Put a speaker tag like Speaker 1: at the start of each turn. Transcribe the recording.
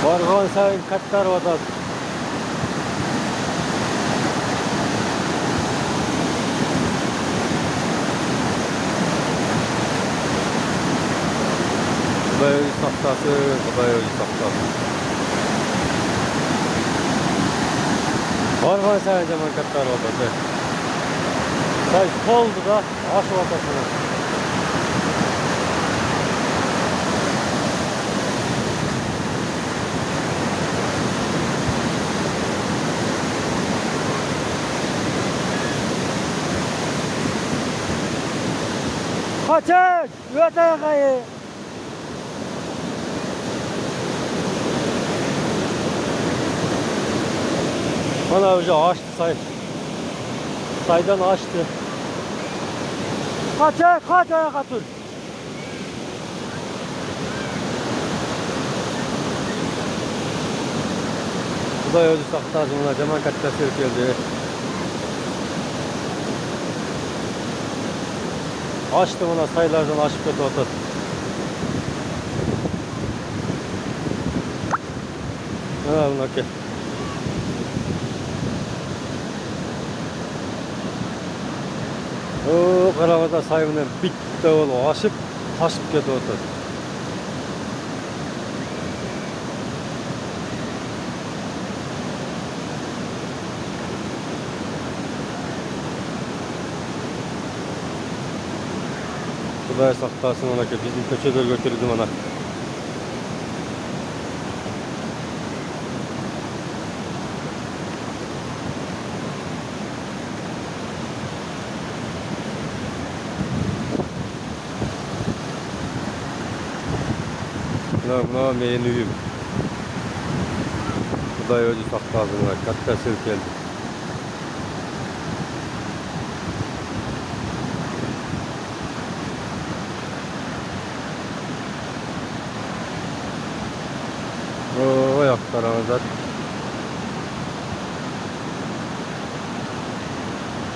Speaker 1: Bargan sayın katlar odat. Kuday özü saktası, Kuday özü saktası. Bargan sayın zaman katlar odat. Say soldu da aş ortasına. Kaçın! Öte kayı! Bana önce açtı say. Saydan açtı. Kaçın! Kaç ayağa dur! Bu da özü saktacımına Cemal Kat'ta geldi. Açtı buna sayılardan açıp kötü otur. Ne bunlar ki? O karavada sayımına bitti oğlu açıp taşıp kötü otur. Kuday saktasın ona ki bizim köşeler götürdüm ona. Buna menüyüm. Kuday özü saktasın ona katta sirkeldi. O ayaklarımızda